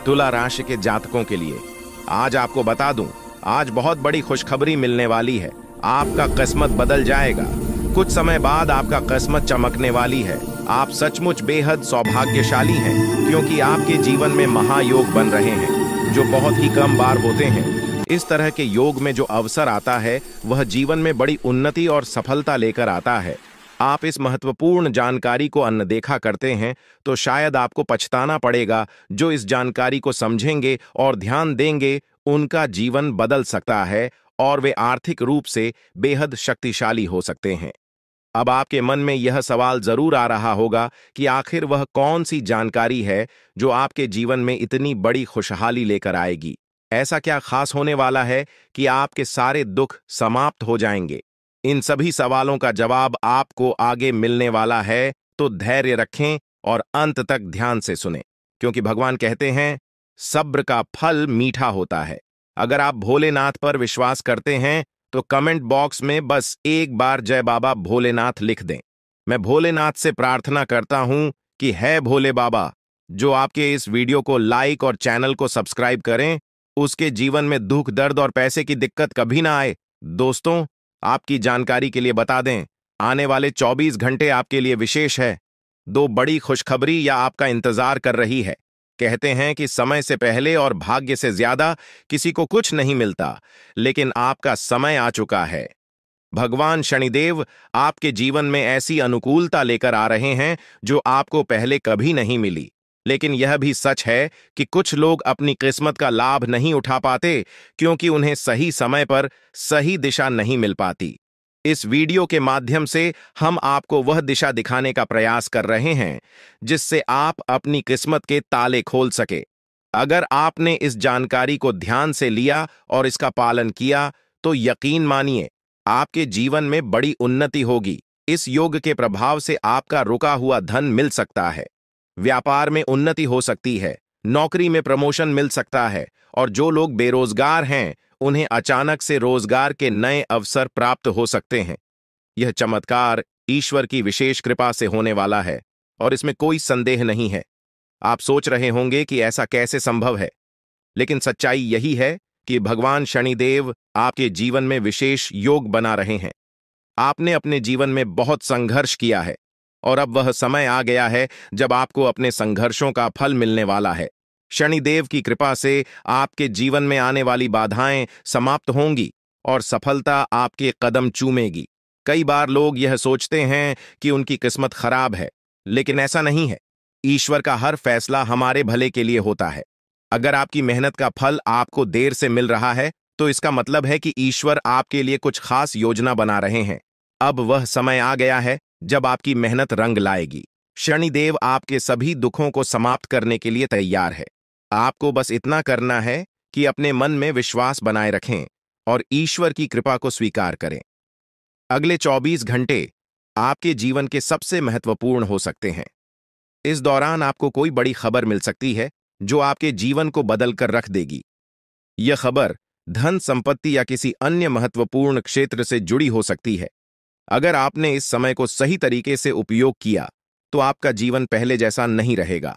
तुला राशि के जातकों के लिए आज आपको बता दूं, आज बहुत बड़ी खुशखबरी मिलने वाली है। आपका किस्मत बदल जाएगा। कुछ समय बाद आपका किस्मत चमकने वाली है। आप सचमुच बेहद सौभाग्यशाली हैं, क्योंकि आपके जीवन में महायोग बन रहे हैं, जो बहुत ही कम बार होते हैं। इस तरह के योग में जो अवसर आता है, वह जीवन में बड़ी उन्नति और सफलता लेकर आता है। आप इस महत्वपूर्ण जानकारी को अनदेखा करते हैं तो शायद आपको पछताना पड़ेगा। जो इस जानकारी को समझेंगे और ध्यान देंगे, उनका जीवन बदल सकता है और वे आर्थिक रूप से बेहद शक्तिशाली हो सकते हैं। अब आपके मन में यह सवाल जरूर आ रहा होगा कि आखिर वह कौन सी जानकारी है जो आपके जीवन में इतनी बड़ी खुशहाली लेकर आएगी। ऐसा क्या खास होने वाला है कि आपके सारे दुख समाप्त हो जाएंगे? इन सभी सवालों का जवाब आपको आगे मिलने वाला है, तो धैर्य रखें और अंत तक ध्यान से सुनें, क्योंकि भगवान कहते हैं सब्र का फल मीठा होता है। अगर आप भोलेनाथ पर विश्वास करते हैं तो कमेंट बॉक्स में बस एक बार जय बाबा भोलेनाथ लिख दें। मैं भोलेनाथ से प्रार्थना करता हूं कि है भोले बाबा, जो आपके इस वीडियो को लाइक और चैनल को सब्सक्राइब करें, उसके जीवन में दुख, दर्द और पैसे की दिक्कत कभी ना आए। दोस्तों, आपकी जानकारी के लिए बता दें, आने वाले 24 घंटे आपके लिए विशेष है। दो बड़ी खुशखबरी या आपका इंतजार कर रही है। कहते हैं कि समय से पहले और भाग्य से ज्यादा किसी को कुछ नहीं मिलता, लेकिन आपका समय आ चुका है। भगवान शनिदेव आपके जीवन में ऐसी अनुकूलता लेकर आ रहे हैं जो आपको पहले कभी नहीं मिली। लेकिन यह भी सच है कि कुछ लोग अपनी किस्मत का लाभ नहीं उठा पाते, क्योंकि उन्हें सही समय पर सही दिशा नहीं मिल पाती। इस वीडियो के माध्यम से हम आपको वह दिशा दिखाने का प्रयास कर रहे हैं जिससे आप अपनी किस्मत के ताले खोल सके। अगर आपने इस जानकारी को ध्यान से लिया और इसका पालन किया, तो यकीन मानिए आपके जीवन में बड़ी उन्नति होगी। इस योग के प्रभाव से आपका रुका हुआ धन मिल सकता है, व्यापार में उन्नति हो सकती है, नौकरी में प्रमोशन मिल सकता है, और जो लोग बेरोजगार हैं उन्हें अचानक से रोजगार के नए अवसर प्राप्त हो सकते हैं। यह चमत्कार ईश्वर की विशेष कृपा से होने वाला है और इसमें कोई संदेह नहीं है। आप सोच रहे होंगे कि ऐसा कैसे संभव है, लेकिन सच्चाई यही है कि भगवान शनिदेव आपके जीवन में विशेष योग बना रहे हैं। आपने अपने जीवन में बहुत संघर्ष किया है और अब वह समय आ गया है जब आपको अपने संघर्षों का फल मिलने वाला है। शनिदेव की कृपा से आपके जीवन में आने वाली बाधाएं समाप्त होंगी और सफलता आपके कदम चूमेगी। कई बार लोग यह सोचते हैं कि उनकी किस्मत खराब है, लेकिन ऐसा नहीं है। ईश्वर का हर फैसला हमारे भले के लिए होता है। अगर आपकी मेहनत का फल आपको देर से मिल रहा है, तो इसका मतलब है कि ईश्वर आपके लिए कुछ खास योजना बना रहे हैं। अब वह समय आ गया है जब आपकी मेहनत रंग लाएगी। शनिदेव आपके सभी दुखों को समाप्त करने के लिए तैयार है। आपको बस इतना करना है कि अपने मन में विश्वास बनाए रखें और ईश्वर की कृपा को स्वीकार करें। अगले 24 घंटे आपके जीवन के सबसे महत्वपूर्ण हो सकते हैं। इस दौरान आपको कोई बड़ी खबर मिल सकती है जो आपके जीवन को बदल कर रख देगी। यह खबर धन, संपत्ति या किसी अन्य महत्वपूर्ण क्षेत्र से जुड़ी हो सकती है। अगर आपने इस समय को सही तरीके से उपयोग किया, तो आपका जीवन पहले जैसा नहीं रहेगा।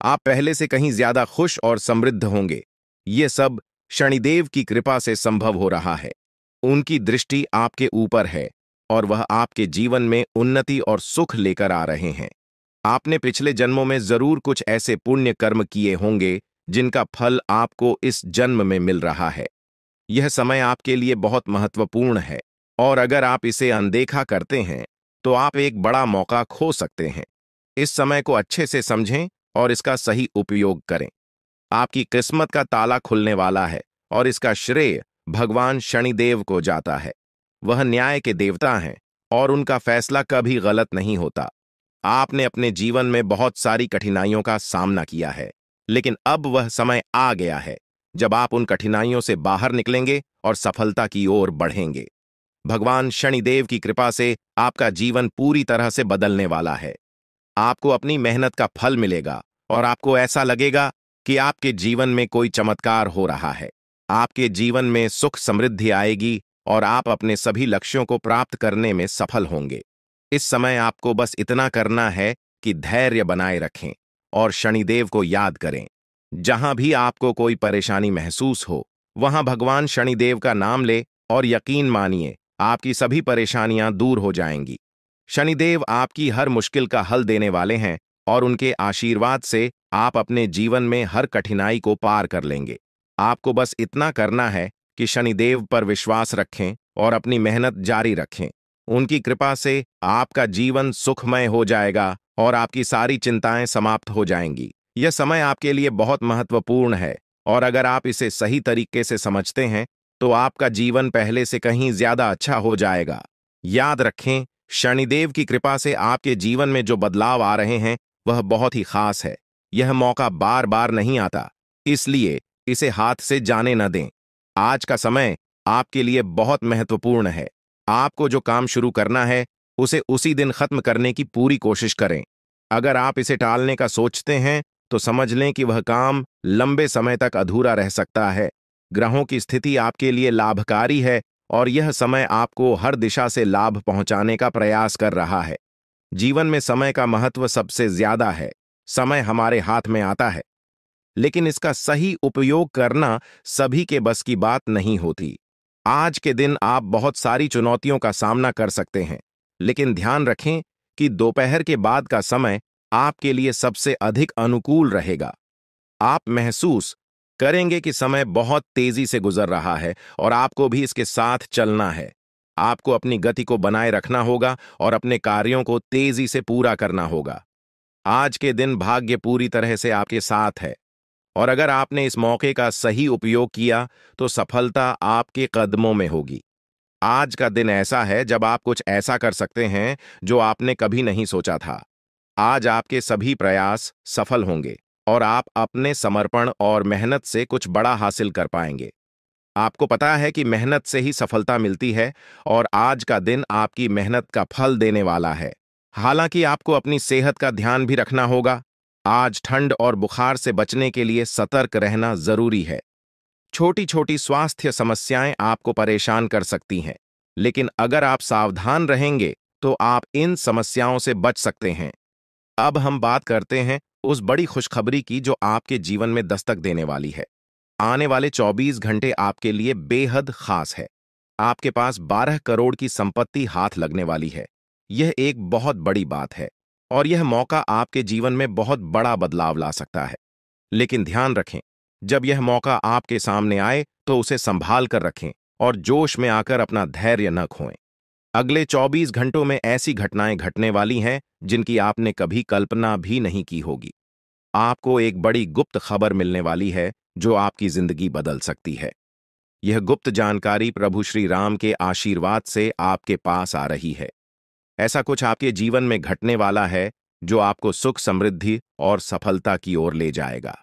आप पहले से कहीं ज्यादा खुश और समृद्ध होंगे। ये सब शनिदेव की कृपा से संभव हो रहा है। उनकी दृष्टि आपके ऊपर है और वह आपके जीवन में उन्नति और सुख लेकर आ रहे हैं। आपने पिछले जन्मों में जरूर कुछ ऐसे पुण्य कर्म किए होंगे जिनका फल आपको इस जन्म में मिल रहा है। यह समय आपके लिए बहुत महत्वपूर्ण है और अगर आप इसे अनदेखा करते हैं तो आप एक बड़ा मौका खो सकते हैं। इस समय को अच्छे से समझें और इसका सही उपयोग करें। आपकी किस्मत का ताला खुलने वाला है और इसका श्रेय भगवान शनिदेव को जाता है। वह न्याय के देवता हैं और उनका फैसला कभी गलत नहीं होता। आपने अपने जीवन में बहुत सारी कठिनाइयों का सामना किया है, लेकिन अब वह समय आ गया है जब आप उन कठिनाइयों से बाहर निकलेंगे और सफलता की ओर बढ़ेंगे। भगवान शनिदेव की कृपा से आपका जीवन पूरी तरह से बदलने वाला है। आपको अपनी मेहनत का फल मिलेगा और आपको ऐसा लगेगा कि आपके जीवन में कोई चमत्कार हो रहा है। आपके जीवन में सुख समृद्धि आएगी और आप अपने सभी लक्ष्यों को प्राप्त करने में सफल होंगे। इस समय आपको बस इतना करना है कि धैर्य बनाए रखें और शनिदेव को याद करें। जहां भी आपको कोई परेशानी महसूस हो, वहां भगवान शनिदेव का नाम ले और यकीन मानिए, आपकी सभी परेशानियां दूर हो जाएंगी। शनिदेव आपकी हर मुश्किल का हल देने वाले हैं और उनके आशीर्वाद से आप अपने जीवन में हर कठिनाई को पार कर लेंगे। आपको बस इतना करना है कि शनिदेव पर विश्वास रखें और अपनी मेहनत जारी रखें। उनकी कृपा से आपका जीवन सुखमय हो जाएगा और आपकी सारी चिंताएं समाप्त हो जाएंगी। यह समय आपके लिए बहुत महत्वपूर्ण है और अगर आप इसे सही तरीके से समझते हैं तो आपका जीवन पहले से कहीं ज्यादा अच्छा हो जाएगा। याद रखें, शनिदेव की कृपा से आपके जीवन में जो बदलाव आ रहे हैं वह बहुत ही खास है। यह मौका बार बार नहीं आता, इसलिए इसे हाथ से जाने न दें। आज का समय आपके लिए बहुत महत्वपूर्ण है। आपको जो काम शुरू करना है उसे उसी दिन खत्म करने की पूरी कोशिश करें। अगर आप इसे टालने का सोचते हैं तो समझ लें कि वह काम लंबे समय तक अधूरा रह सकता है। ग्रहों की स्थिति आपके लिए लाभकारी है और यह समय आपको हर दिशा से लाभ पहुंचाने का प्रयास कर रहा है। जीवन में समय का महत्व सबसे ज्यादा है। समय हमारे हाथ में आता है, लेकिन इसका सही उपयोग करना सभी के बस की बात नहीं होती। आज के दिन आप बहुत सारी चुनौतियों का सामना कर सकते हैं, लेकिन ध्यान रखें कि दोपहर के बाद का समय आपके लिए सबसे अधिक अनुकूल रहेगा। आप महसूस करेंगे कि समय बहुत तेजी से गुजर रहा है और आपको भी इसके साथ चलना है। आपको अपनी गति को बनाए रखना होगा और अपने कार्यों को तेजी से पूरा करना होगा। आज के दिन भाग्य पूरी तरह से आपके साथ है और अगर आपने इस मौके का सही उपयोग किया तो सफलता आपके कदमों में होगी। आज का दिन ऐसा है जब आप कुछ ऐसा कर सकते हैं जो आपने कभी नहीं सोचा था। आज आपके सभी प्रयास सफल होंगे और आप अपने समर्पण और मेहनत से कुछ बड़ा हासिल कर पाएंगे। आपको पता है कि मेहनत से ही सफलता मिलती है और आज का दिन आपकी मेहनत का फल देने वाला है। हालांकि आपको अपनी सेहत का ध्यान भी रखना होगा। आज ठंड और बुखार से बचने के लिए सतर्क रहना जरूरी है। छोटी छोटी स्वास्थ्य समस्याएं आपको परेशान कर सकती हैं, लेकिन अगर आप सावधान रहेंगे तो आप इन समस्याओं से बच सकते हैं। अब हम बात करते हैं उस बड़ी खुशखबरी की जो आपके जीवन में दस्तक देने वाली है। आने वाले 24 घंटे आपके लिए बेहद खास है। आपके पास 12 करोड़ की संपत्ति हाथ लगने वाली है। यह एक बहुत बड़ी बात है और यह मौका आपके जीवन में बहुत बड़ा बदलाव ला सकता है। लेकिन ध्यान रखें, जब यह मौका आपके सामने आए तो उसे संभाल कर रखें और जोश में आकर अपना धैर्य न खोएं। अगले 24 घंटों में ऐसी घटनाएं घटने वाली हैं जिनकी आपने कभी कल्पना भी नहीं की होगी। आपको एक बड़ी गुप्त खबर मिलने वाली है जो आपकी जिंदगी बदल सकती है। यह गुप्त जानकारी प्रभु श्री राम के आशीर्वाद से आपके पास आ रही है। ऐसा कुछ आपके जीवन में घटने वाला है जो आपको सुख, समृद्धि और सफलता की ओर ले जाएगा।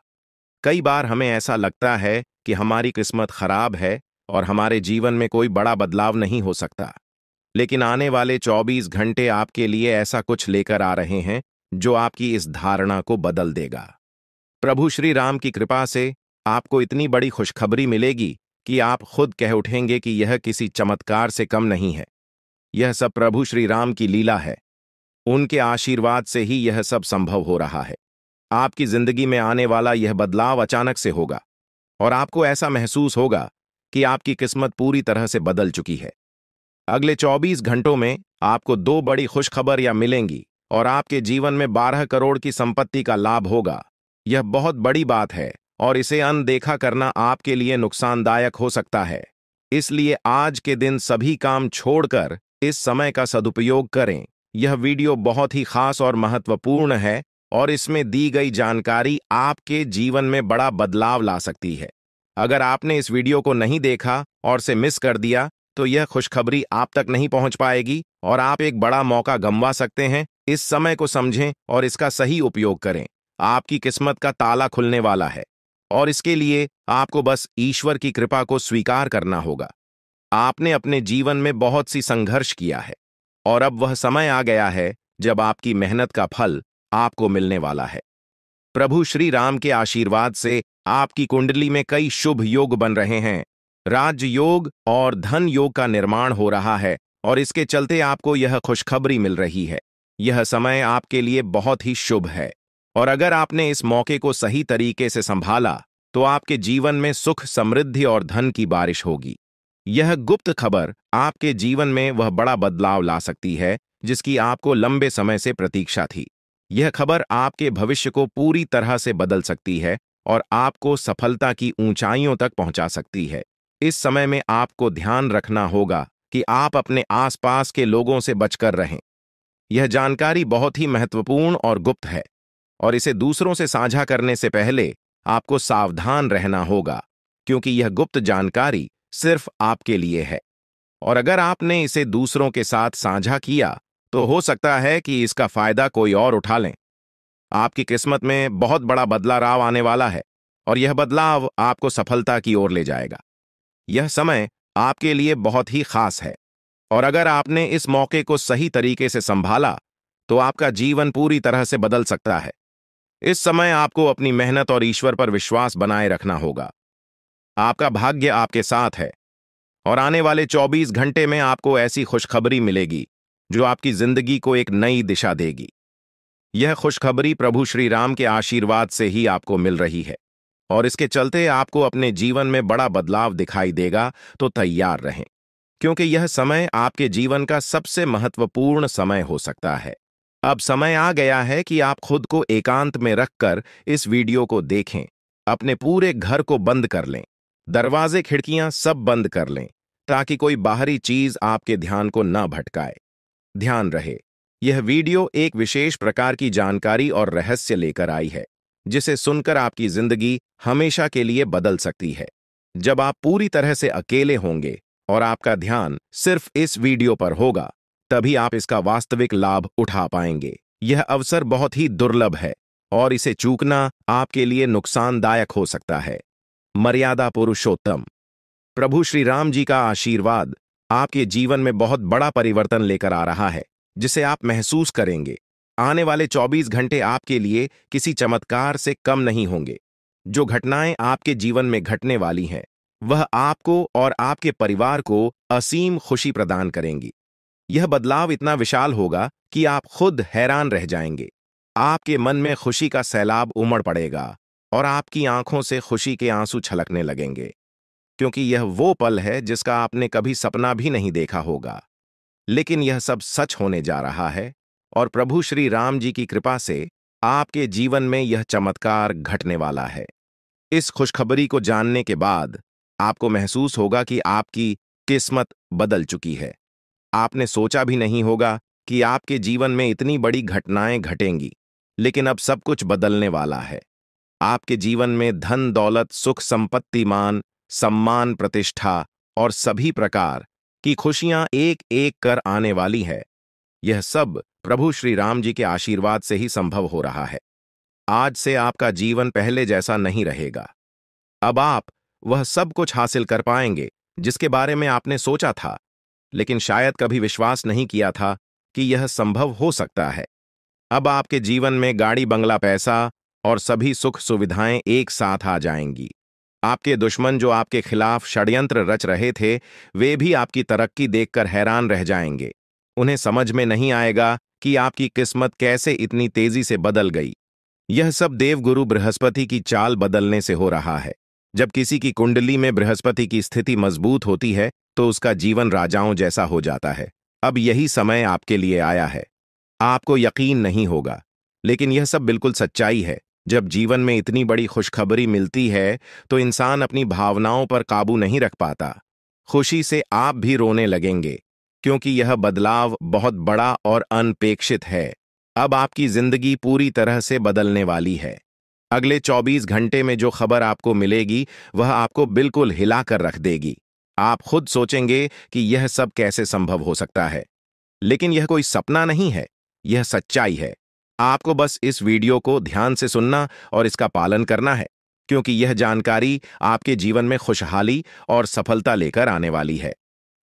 कई बार हमें ऐसा लगता है कि हमारी किस्मत खराब है और हमारे जीवन में कोई बड़ा बदलाव नहीं हो सकता, लेकिन आने वाले 24 घंटे आपके लिए ऐसा कुछ लेकर आ रहे हैं जो आपकी इस धारणा को बदल देगा। प्रभु श्री राम की कृपा से आपको इतनी बड़ी खुशखबरी मिलेगी कि आप खुद कह उठेंगे कि यह किसी चमत्कार से कम नहीं है। यह सब प्रभु श्री राम की लीला है। उनके आशीर्वाद से ही यह सब संभव हो रहा है। आपकी जिंदगी में आने वाला यह बदलाव अचानक से होगा और आपको ऐसा महसूस होगा कि आपकी किस्मत पूरी तरह से बदल चुकी है। अगले 24 घंटों में आपको 2 बड़ी खुशखबरियां मिलेंगी और आपके जीवन में 12 करोड़ की संपत्ति का लाभ होगा। यह बहुत बड़ी बात है और इसे अनदेखा करना आपके लिए नुकसानदायक हो सकता है। इसलिए आज के दिन सभी काम छोड़कर इस समय का सदुपयोग करें। यह वीडियो बहुत ही खास और महत्वपूर्ण है और इसमें दी गई जानकारी आपके जीवन में बड़ा बदलाव ला सकती है। अगर आपने इस वीडियो को नहीं देखा और से मिस कर दिया तो यह खुशखबरी आप तक नहीं पहुंच पाएगी और आप एक बड़ा मौका गंवा सकते हैं। इस समय को समझें और इसका सही उपयोग करें। आपकी किस्मत का ताला खुलने वाला है और इसके लिए आपको बस ईश्वर की कृपा को स्वीकार करना होगा। आपने अपने जीवन में बहुत सी संघर्ष किया है और अब वह समय आ गया है जब आपकी मेहनत का फल आपको मिलने वाला है। प्रभु श्री राम के आशीर्वाद से आपकी कुंडली में कई शुभ योग बन रहे हैं। राजयोग और धन योग का निर्माण हो रहा है और इसके चलते आपको यह खुशखबरी मिल रही है। यह समय आपके लिए बहुत ही शुभ है। और अगर आपने इस मौके को सही तरीके से संभाला तो आपके जीवन में सुख, समृद्धि और धन की बारिश होगी। यह गुप्त खबर आपके जीवन में वह बड़ा बदलाव ला सकती है जिसकी आपको लंबे समय से प्रतीक्षा थी। यह खबर आपके भविष्य को पूरी तरह से बदल सकती है और आपको सफलता की ऊंचाइयों तक पहुंचा सकती है। इस समय में आपको ध्यान रखना होगा कि आप अपने आसपास के लोगों से बचकर रहें। यह जानकारी बहुत ही महत्वपूर्ण और गुप्त है और इसे दूसरों से साझा करने से पहले आपको सावधान रहना होगा, क्योंकि यह गुप्त जानकारी सिर्फ आपके लिए है। और अगर आपने इसे दूसरों के साथ साझा किया तो हो सकता है कि इसका फायदा कोई और उठा लें। आपकी किस्मत में बहुत बड़ा बदलाव आने वाला है और यह बदलाव आपको सफलता की ओर ले जाएगा। यह समय आपके लिए बहुत ही खास है और अगर आपने इस मौके को सही तरीके से संभाला तो आपका जीवन पूरी तरह से बदल सकता है। इस समय आपको अपनी मेहनत और ईश्वर पर विश्वास बनाए रखना होगा। आपका भाग्य आपके साथ है और आने वाले 24 घंटे में आपको ऐसी खुशखबरी मिलेगी जो आपकी जिंदगी को एक नई दिशा देगी। यह खुशखबरी प्रभु श्री राम के आशीर्वाद से ही आपको मिल रही है और इसके चलते आपको अपने जीवन में बड़ा बदलाव दिखाई देगा। तो तैयार रहें, क्योंकि यह समय आपके जीवन का सबसे महत्वपूर्ण समय हो सकता है। अब समय आ गया है कि आप खुद को एकांत में रखकर इस वीडियो को देखें। अपने पूरे घर को बंद कर लें, दरवाजे खिड़कियां सब बंद कर लें ताकि कोई बाहरी चीज आपके ध्यान को न भटकाए। ध्यान रहे, यह वीडियो एक विशेष प्रकार की जानकारी और रहस्य लेकर आई है जिसे सुनकर आपकी जिंदगी हमेशा के लिए बदल सकती है। जब आप पूरी तरह से अकेले होंगे और आपका ध्यान सिर्फ इस वीडियो पर होगा, तभी आप इसका वास्तविक लाभ उठा पाएंगे। यह अवसर बहुत ही दुर्लभ है और इसे चूकना आपके लिए नुकसानदायक हो सकता है। मर्यादा पुरुषोत्तम प्रभु श्री राम जी का आशीर्वाद आपके जीवन में बहुत बड़ा परिवर्तन लेकर आ रहा है जिसे आप महसूस करेंगे। आने वाले 24 घंटे आपके लिए किसी चमत्कार से कम नहीं होंगे। जो घटनाएं आपके जीवन में घटने वाली हैं, वह आपको और आपके परिवार को असीम खुशी प्रदान करेंगी। यह बदलाव इतना विशाल होगा कि आप खुद हैरान रह जाएंगे। आपके मन में खुशी का सैलाब उमड़ पड़ेगा और आपकी आंखों से खुशी के आंसू छलकने लगेंगे, क्योंकि यह वो पल है जिसका आपने कभी सपना भी नहीं देखा होगा। लेकिन यह सब सच होने जा रहा है और प्रभु श्री राम जी की कृपा से आपके जीवन में यह चमत्कार घटने वाला है। इस खुशखबरी को जानने के बाद आपको महसूस होगा कि आपकी किस्मत बदल चुकी है। आपने सोचा भी नहीं होगा कि आपके जीवन में इतनी बड़ी घटनाएं घटेंगी, लेकिन अब सब कुछ बदलने वाला है। आपके जीवन में धन, दौलत, सुख, संपत्ति, मान, सम्मान, प्रतिष्ठा और सभी प्रकार की खुशियां एक एक कर आने वाली है। यह सब प्रभु श्री राम जी के आशीर्वाद से ही संभव हो रहा है। आज से आपका जीवन पहले जैसा नहीं रहेगा। अब आप वह सब कुछ हासिल कर पाएंगे जिसके बारे में आपने सोचा था, लेकिन शायद कभी विश्वास नहीं किया था कि यह संभव हो सकता है। अब आपके जीवन में गाड़ी, बंगला, पैसा और सभी सुख सुविधाएं एक साथ आ जाएंगी। आपके दुश्मन जो आपके खिलाफ षड्यंत्र रच रहे थे, वे भी आपकी तरक्की देखकर हैरान रह जाएंगे। उन्हें समझ में नहीं आएगा कि आपकी किस्मत कैसे इतनी तेजी से बदल गई। यह सब देवगुरु बृहस्पति की चाल बदलने से हो रहा है। जब किसी की कुंडली में बृहस्पति की स्थिति मजबूत होती है तो उसका जीवन राजाओं जैसा हो जाता है। अब यही समय आपके लिए आया है। आपको यकीन नहीं होगा, लेकिन यह सब बिल्कुल सच्चाई है। जब जीवन में इतनी बड़ी खुशखबरी मिलती है तो इंसान अपनी भावनाओं पर काबू नहीं रख पाता। खुशी से आप भी रोने लगेंगे, क्योंकि यह बदलाव बहुत बड़ा और अनपेक्षित है। अब आपकी जिंदगी पूरी तरह से बदलने वाली है। अगले 24 घंटे में जो खबर आपको मिलेगी वह आपको बिल्कुल हिलाकर रख देगी। आप खुद सोचेंगे कि यह सब कैसे संभव हो सकता है, लेकिन यह कोई सपना नहीं है, यह सच्चाई है। आपको बस इस वीडियो को ध्यान से सुनना और इसका पालन करना है, क्योंकि यह जानकारी आपके जीवन में खुशहाली और सफलता लेकर आने वाली है।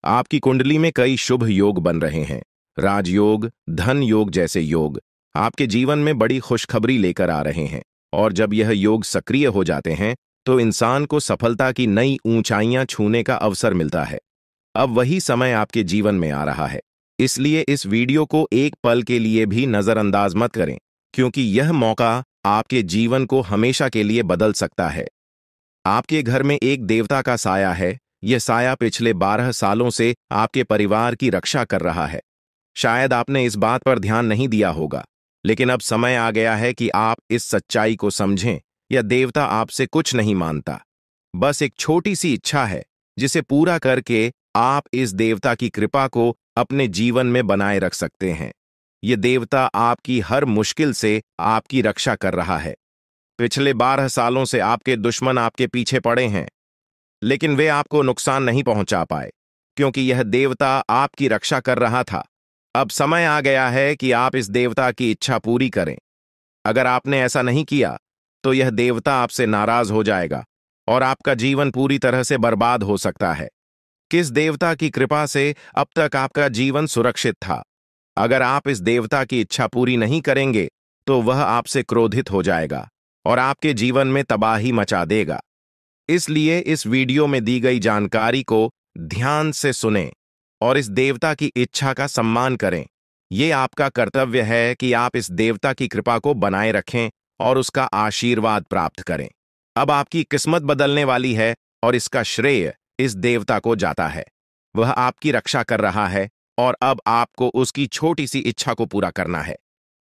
आपकी कुंडली में कई शुभ योग बन रहे हैं। राजयोग, धन योग जैसे योग आपके जीवन में बड़ी खुशखबरी लेकर आ रहे हैं, और जब यह योग सक्रिय हो जाते हैं तो इंसान को सफलता की नई ऊंचाइयां छूने का अवसर मिलता है। अब वही समय आपके जीवन में आ रहा है, इसलिए इस वीडियो को एक पल के लिए भी नजरअंदाज मत करें, क्योंकि यह मौका आपके जीवन को हमेशा के लिए बदल सकता है। आपके घर में एक देवता का साया है। यह साया पिछले 12 सालों से आपके परिवार की रक्षा कर रहा है। शायद आपने इस बात पर ध्यान नहीं दिया होगा, लेकिन अब समय आ गया है कि आप इस सच्चाई को समझें। यह देवता आपसे कुछ नहीं मांगता, बस एक छोटी सी इच्छा है, जिसे पूरा करके आप इस देवता की कृपा को अपने जीवन में बनाए रख सकते हैं। यह देवता आपकी हर मुश्किल से आपकी रक्षा कर रहा है। पिछले 12 सालों से आपके दुश्मन आपके पीछे पड़े हैं, लेकिन वे आपको नुकसान नहीं पहुंचा पाए, क्योंकि यह देवता आपकी रक्षा कर रहा था। अब समय आ गया है कि आप इस देवता की इच्छा पूरी करें। अगर आपने ऐसा नहीं किया, तो यह देवता आपसे नाराज हो जाएगा और आपका जीवन पूरी तरह से बर्बाद हो सकता है। किस देवता की कृपा से अब तक आपका जीवन सुरक्षित था? अगर आप इस देवता की इच्छा पूरी नहीं करेंगे, तो वह आपसे क्रोधित हो जाएगा और आपके जीवन में तबाही मचा देगा। इसलिए इस वीडियो में दी गई जानकारी को ध्यान से सुनें और इस देवता की इच्छा का सम्मान करें। यह आपका कर्तव्य है कि आप इस देवता की कृपा को बनाए रखें और उसका आशीर्वाद प्राप्त करें। अब आपकी किस्मत बदलने वाली है और इसका श्रेय इस देवता को जाता है। वह आपकी रक्षा कर रहा है और अब आपको उसकी छोटी सी इच्छा को पूरा करना है।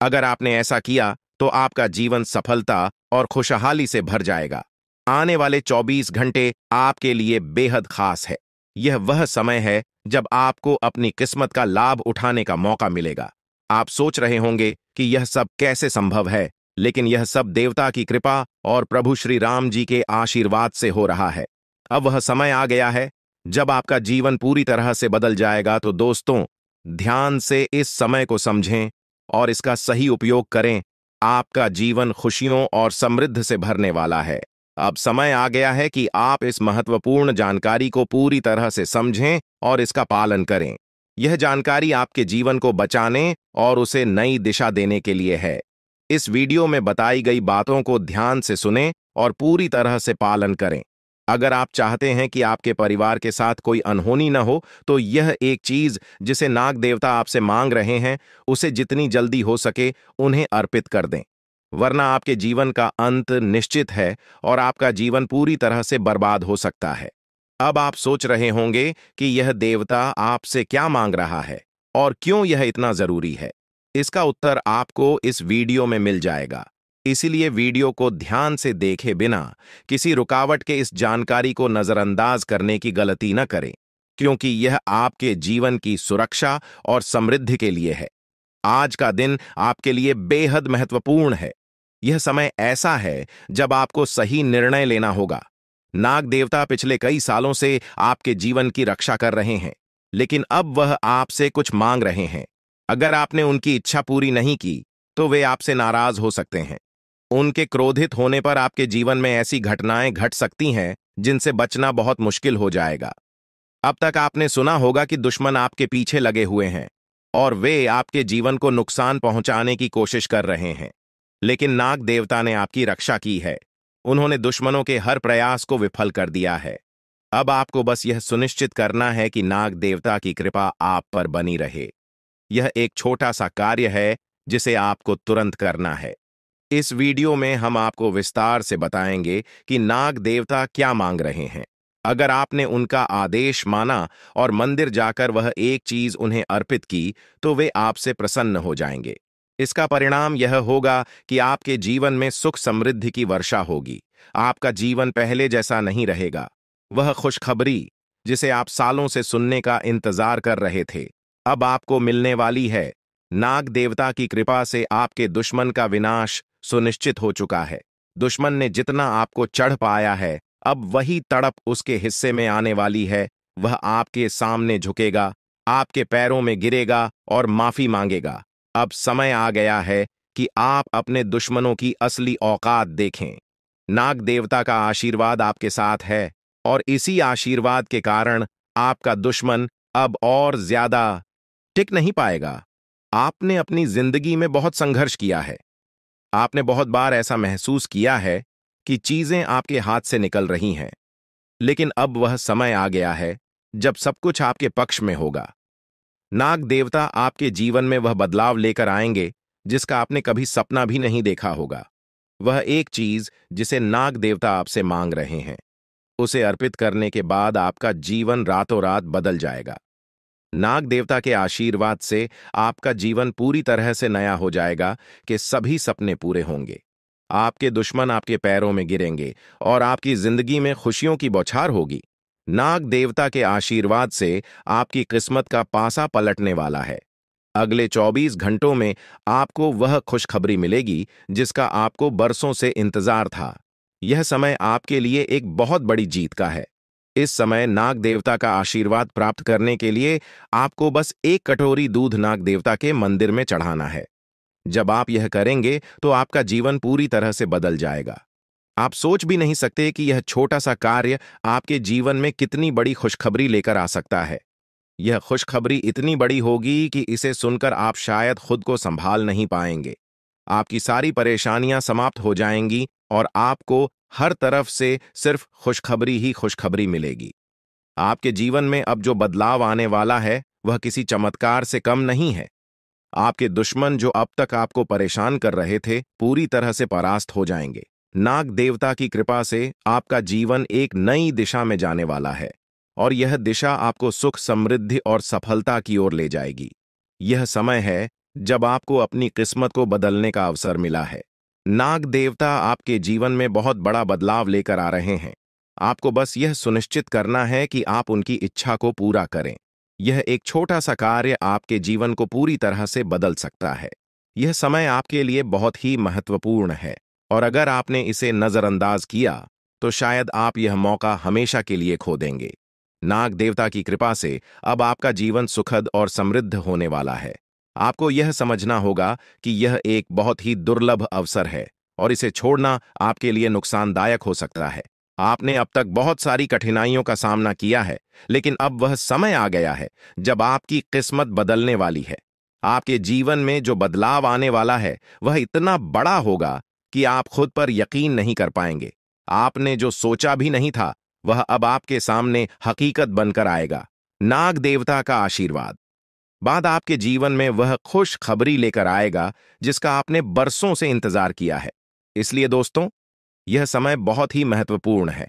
अगर आपने ऐसा किया, तो आपका जीवन सफलता और खुशहाली से भर जाएगा। आने वाले 24 घंटे आपके लिए बेहद खास है। यह वह समय है जब आपको अपनी किस्मत का लाभ उठाने का मौका मिलेगा। आप सोच रहे होंगे कि यह सब कैसे संभव है, लेकिन यह सब देवता की कृपा और प्रभु श्री राम जी के आशीर्वाद से हो रहा है। अब वह समय आ गया है जब आपका जीवन पूरी तरह से बदल जाएगा। तो दोस्तों, ध्यान से इस समय को समझें और इसका सही उपयोग करें। आपका जीवन खुशियों और समृद्धि से भरने वाला है। अब समय आ गया है कि आप इस महत्वपूर्ण जानकारी को पूरी तरह से समझें और इसका पालन करें। यह जानकारी आपके जीवन को बचाने और उसे नई दिशा देने के लिए है। इस वीडियो में बताई गई बातों को ध्यान से सुनें और पूरी तरह से पालन करें। अगर आप चाहते हैं कि आपके परिवार के साथ कोई अनहोनी न हो, तो यह एक चीज जिसे नाग देवता आपसे मांग रहे हैं, उसे जितनी जल्दी हो सके उन्हें अर्पित कर दें, वरना आपके जीवन का अंत निश्चित है और आपका जीवन पूरी तरह से बर्बाद हो सकता है। अब आप सोच रहे होंगे कि यह देवता आपसे क्या मांग रहा है और क्यों यह इतना जरूरी है। इसका उत्तर आपको इस वीडियो में मिल जाएगा। इसीलिए वीडियो को ध्यान से देखे बिना किसी रुकावट के इस जानकारी को नजरअंदाज करने की गलती न करें, क्योंकि यह आपके जीवन की सुरक्षा और समृद्धि के लिए है। आज का दिन आपके लिए बेहद महत्वपूर्ण है। यह समय ऐसा है जब आपको सही निर्णय लेना होगा। नाग देवता पिछले कई सालों से आपके जीवन की रक्षा कर रहे हैं, लेकिन अब वह आपसे कुछ मांग रहे हैं। अगर आपने उनकी इच्छा पूरी नहीं की, तो वे आपसे नाराज हो सकते हैं। उनके क्रोधित होने पर आपके जीवन में ऐसी घटनाएं घट सकती हैं जिनसे बचना बहुत मुश्किल हो जाएगा। अब तक आपने सुना होगा कि दुश्मन आपके पीछे लगे हुए हैं और वे आपके जीवन को नुकसान पहुंचाने की कोशिश कर रहे हैं, लेकिन नाग देवता ने आपकी रक्षा की है। उन्होंने दुश्मनों के हर प्रयास को विफल कर दिया है। अब आपको बस यह सुनिश्चित करना है कि नाग देवता की कृपा आप पर बनी रहे। यह एक छोटा सा कार्य है जिसे आपको तुरंत करना है। इस वीडियो में हम आपको विस्तार से बताएंगे कि नाग देवता क्या मांग रहे हैं। अगर आपने उनका आदेश माना और मंदिर जाकर वह एक चीज उन्हें अर्पित की, तो वे आपसे प्रसन्न हो जाएंगे। इसका परिणाम यह होगा कि आपके जीवन में सुख समृद्धि की वर्षा होगी। आपका जीवन पहले जैसा नहीं रहेगा। वह खुशखबरी जिसे आप सालों से सुनने का इंतजार कर रहे थे, अब आपको मिलने वाली है। नाग देवता की कृपा से आपके दुश्मन का विनाश सुनिश्चित हो चुका है। दुश्मन ने जितना आपको चढ़ पाया है, अब वही तड़प उसके हिस्से में आने वाली है। वह आपके सामने झुकेगा, आपके पैरों में गिरेगा और माफी मांगेगा। अब समय आ गया है कि आप अपने दुश्मनों की असली औकात देखें। नाग देवता का आशीर्वाद आपके साथ है और इसी आशीर्वाद के कारण आपका दुश्मन अब और ज्यादा टिक नहीं पाएगा। आपने अपनी जिंदगी में बहुत संघर्ष किया है। आपने बहुत बार ऐसा महसूस किया है कि चीजें आपके हाथ से निकल रही हैं, लेकिन अब वह समय आ गया है जब सब कुछ आपके पक्ष में होगा। नाग देवता आपके जीवन में वह बदलाव लेकर आएंगे जिसका आपने कभी सपना भी नहीं देखा होगा। वह एक चीज जिसे नाग देवता आपसे मांग रहे हैं, उसे अर्पित करने के बाद आपका जीवन रातों रात बदल जाएगा। नाग देवता के आशीर्वाद से आपका जीवन पूरी तरह से नया हो जाएगा कि सभी सपने पूरे होंगे। आपके दुश्मन आपके पैरों में गिरेंगे और आपकी जिंदगी में खुशियों की बौछार होगी। नाग देवता के आशीर्वाद से आपकी किस्मत का पासा पलटने वाला है। अगले 24 घंटों में आपको वह खुशखबरी मिलेगी जिसका आपको बरसों से इंतजार था। यह समय आपके लिए एक बहुत बड़ी जीत का है। इस समय नाग देवता का आशीर्वाद प्राप्त करने के लिए आपको बस एक कटोरी दूध नाग देवता के मंदिर में चढ़ाना है। जब आप यह करेंगे तो आपका जीवन पूरी तरह से बदल जाएगा। आप सोच भी नहीं सकते कि यह छोटा सा कार्य आपके जीवन में कितनी बड़ी खुशखबरी लेकर आ सकता है। यह खुशखबरी इतनी बड़ी होगी कि इसे सुनकर आप शायद खुद को संभाल नहीं पाएंगे। आपकी सारी परेशानियां समाप्त हो जाएंगी और आपको हर तरफ से सिर्फ खुशखबरी ही खुशखबरी मिलेगी। आपके जीवन में अब जो बदलाव आने वाला है वह किसी चमत्कार से कम नहीं है। आपके दुश्मन जो अब तक आपको परेशान कर रहे थे पूरी तरह से परास्त हो जाएंगे। नाग देवता की कृपा से आपका जीवन एक नई दिशा में जाने वाला है और यह दिशा आपको सुख, समृद्धि और सफलता की ओर ले जाएगी। यह समय है जब आपको अपनी किस्मत को बदलने का अवसर मिला है। नाग देवता आपके जीवन में बहुत बड़ा बदलाव लेकर आ रहे हैं। आपको बस यह सुनिश्चित करना है कि आप उनकी इच्छा को पूरा करें। यह एक छोटा सा कार्य आपके जीवन को पूरी तरह से बदल सकता है। यह समय आपके लिए बहुत ही महत्वपूर्ण है और अगर आपने इसे नजरअंदाज किया तो शायद आप यह मौका हमेशा के लिए खो देंगे। नाग देवता की कृपा से अब आपका जीवन सुखद और समृद्ध होने वाला है। आपको यह समझना होगा कि यह एक बहुत ही दुर्लभ अवसर है और इसे छोड़ना आपके लिए नुकसानदायक हो सकता है। आपने अब तक बहुत सारी कठिनाइयों का सामना किया है, लेकिन अब वह समय आ गया है जब आपकी किस्मत बदलने वाली है। आपके जीवन में जो बदलाव आने वाला है वह इतना बड़ा होगा कि आप खुद पर यकीन नहीं कर पाएंगे। आपने जो सोचा भी नहीं था वह अब आपके सामने हकीकत बनकर आएगा। नाग देवता का आशीर्वाद बाद आपके जीवन में वह खुश खबरी लेकर आएगा जिसका आपने बरसों से इंतजार किया है। इसलिए दोस्तों, यह समय बहुत ही महत्वपूर्ण है।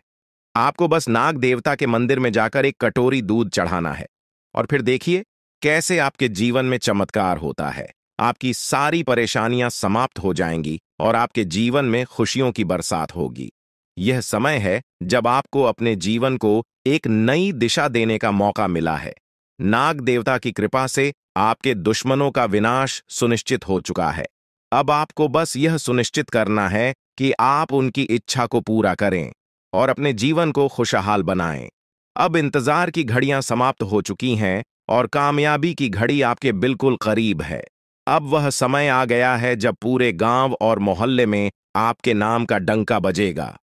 आपको बस नाग देवता के मंदिर में जाकर एक कटोरी दूध चढ़ाना है और फिर देखिए कैसे आपके जीवन में चमत्कार होता है। आपकी सारी परेशानियां समाप्त हो जाएंगी और आपके जीवन में खुशियों की बरसात होगी। यह समय है जब आपको अपने जीवन को एक नई दिशा देने का मौका मिला है। नाग देवता की कृपा से आपके दुश्मनों का विनाश सुनिश्चित हो चुका है। अब आपको बस यह सुनिश्चित करना है कि आप उनकी इच्छा को पूरा करें और अपने जीवन को खुशहाल बनाएं। अब इंतजार की घड़ियां समाप्त हो चुकी हैं और कामयाबी की घड़ी आपके बिल्कुल करीब है। अब वह समय आ गया है जब पूरे गांव और मोहल्ले में आपके नाम का डंका बजेगा।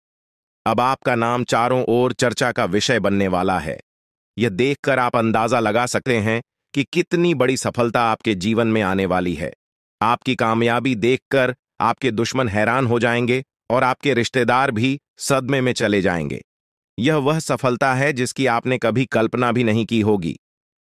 अब आपका नाम चारों ओर चर्चा का विषय बनने वाला है। यह देखकर आप अंदाजा लगा सकते हैं कि कितनी बड़ी सफलता आपके जीवन में आने वाली है। आपकी कामयाबी देखकर आपके दुश्मन हैरान हो जाएंगे और आपके रिश्तेदार भी सदमे में चले जाएंगे। यह वह सफलता है जिसकी आपने कभी कल्पना भी नहीं की होगी।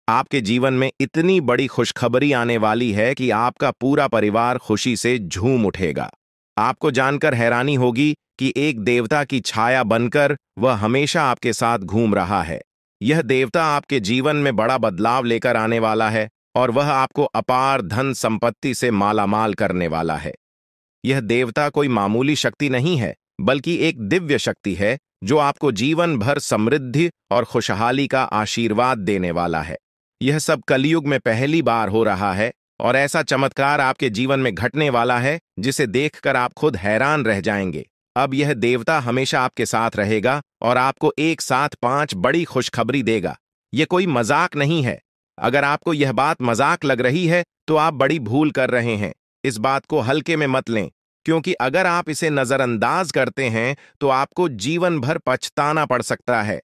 आपके जीवन में इतनी बड़ी खुशखबरी आने वाली है कि आपका पूरा परिवार खुशी से झूम उठेगा। आपको जानकर हैरानी होगी कि एक देवता की छाया बनकर वह हमेशा आपके साथ घूम रहा है। यह देवता आपके जीवन में बड़ा बदलाव लेकर आने वाला है और वह आपको अपार धन संपत्ति से मालामाल करने वाला है। यह देवता कोई मामूली शक्ति नहीं है, बल्कि एक दिव्य शक्ति है जो आपको जीवन भर समृद्धि और खुशहाली का आशीर्वाद देने वाला है। यह सब कलयुग में पहली बार हो रहा है और ऐसा चमत्कार आपके जीवन में घटने वाला है जिसे देखकर आप खुद हैरान रह जाएंगे। अब यह देवता हमेशा आपके साथ रहेगा और आपको एक साथ 5 बड़ी खुशखबरी देगा। यह कोई मजाक नहीं है। अगर आपको यह बात मजाक लग रही है तो आप बड़ी भूल कर रहे हैं। इस बात को हल्के में मत लें, क्योंकि अगर आप इसे नजरअंदाज करते हैं तो आपको जीवन भर पछताना पड़ सकता है।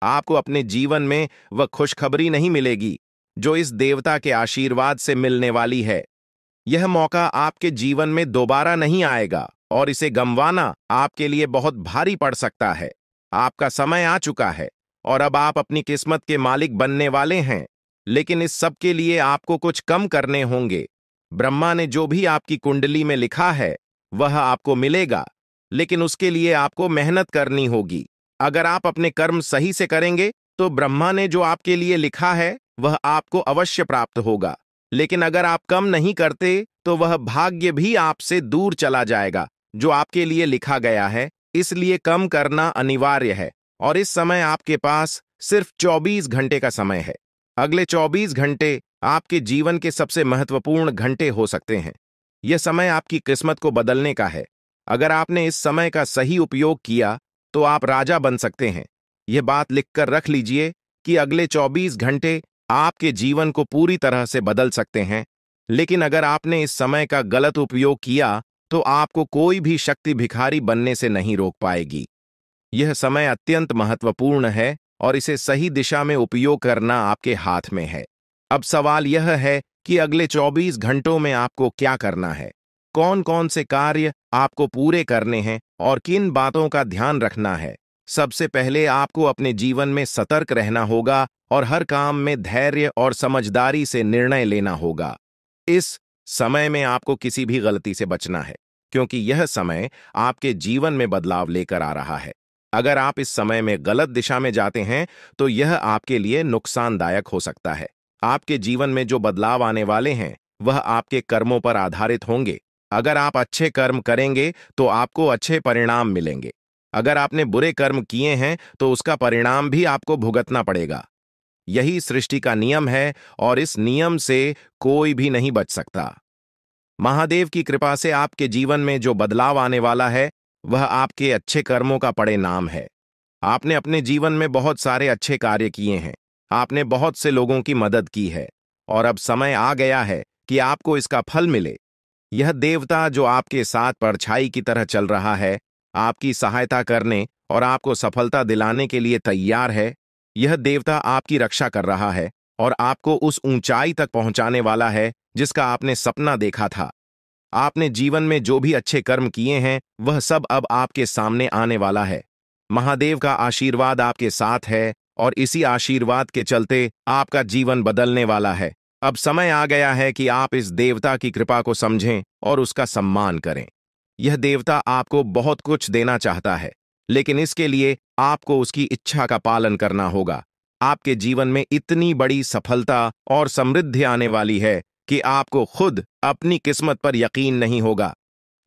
आपको अपने जीवन में वह खुशखबरी नहीं मिलेगी जो इस देवता के आशीर्वाद से मिलने वाली है। यह मौका आपके जीवन में दोबारा नहीं आएगा और इसे गंवाना आपके लिए बहुत भारी पड़ सकता है। आपका समय आ चुका है और अब आप अपनी किस्मत के मालिक बनने वाले हैं, लेकिन इस सब के लिए आपको कुछ कम करने होंगे। ब्रह्मा ने जो भी आपकी कुंडली में लिखा है वह आपको मिलेगा, लेकिन उसके लिए आपको मेहनत करनी होगी। अगर आप अपने कर्म सही से करेंगे तो ब्रह्मा ने जो आपके लिए लिखा है वह आपको अवश्य प्राप्त होगा। लेकिन अगर आप कम नहीं करते तो वह भाग्य भी आपसे दूर चला जाएगा जो आपके लिए लिखा गया है। इसलिए कम करना अनिवार्य है और इस समय आपके पास सिर्फ 24 घंटे का समय है। अगले 24 घंटे आपके जीवन के सबसे महत्वपूर्ण घंटे हो सकते हैं। यह समय आपकी किस्मत को बदलने का है। अगर आपने इस समय का सही उपयोग किया तो आप राजा बन सकते हैं। यह बात लिखकर रख लीजिए कि अगले 24 घंटे आपके जीवन को पूरी तरह से बदल सकते हैं। लेकिन अगर आपने इस समय का गलत उपयोग किया तो आपको कोई भी शक्ति भिखारी बनने से नहीं रोक पाएगी। यह समय अत्यंत महत्वपूर्ण है और इसे सही दिशा में उपयोग करना आपके हाथ में है। अब सवाल यह है कि अगले 24 घंटों में आपको क्या करना है, कौन कौन से कार्य आपको पूरे करने हैं और किन बातों का ध्यान रखना है। सबसे पहले आपको अपने जीवन में सतर्क रहना होगा और हर काम में धैर्य और समझदारी से निर्णय लेना होगा। इस समय में आपको किसी भी गलती से बचना है, क्योंकि यह समय आपके जीवन में बदलाव लेकर आ रहा है। अगर आप इस समय में गलत दिशा में जाते हैं तो यह आपके लिए नुकसानदायक हो सकता है। आपके जीवन में जो बदलाव आने वाले हैं वह आपके कर्मों पर आधारित होंगे। अगर आप अच्छे कर्म करेंगे तो आपको अच्छे परिणाम मिलेंगे। अगर आपने बुरे कर्म किए हैं तो उसका परिणाम भी आपको भुगतना पड़ेगा। यही सृष्टि का नियम है और इस नियम से कोई भी नहीं बच सकता। महादेव की कृपा से आपके जीवन में जो बदलाव आने वाला है वह आपके अच्छे कर्मों का परिणाम है। आपने अपने जीवन में बहुत सारे अच्छे कार्य किए हैं, आपने बहुत से लोगों की मदद की है और अब समय आ गया है कि आपको इसका फल मिले। यह देवता जो आपके साथ परछाई की तरह चल रहा है, आपकी सहायता करने और आपको सफलता दिलाने के लिए तैयार है। यह देवता आपकी रक्षा कर रहा है और आपको उस ऊंचाई तक पहुंचाने वाला है जिसका आपने सपना देखा था। आपने जीवन में जो भी अच्छे कर्म किए हैं वह सब अब आपके सामने आने वाला है। महादेव का आशीर्वाद आपके साथ है और इसी आशीर्वाद के चलते आपका जीवन बदलने वाला है। अब समय आ गया है कि आप इस देवता की कृपा को समझें और उसका सम्मान करें। यह देवता आपको बहुत कुछ देना चाहता है, लेकिन इसके लिए आपको उसकी इच्छा का पालन करना होगा। आपके जीवन में इतनी बड़ी सफलता और समृद्धि आने वाली है कि आपको खुद अपनी किस्मत पर यकीन नहीं होगा।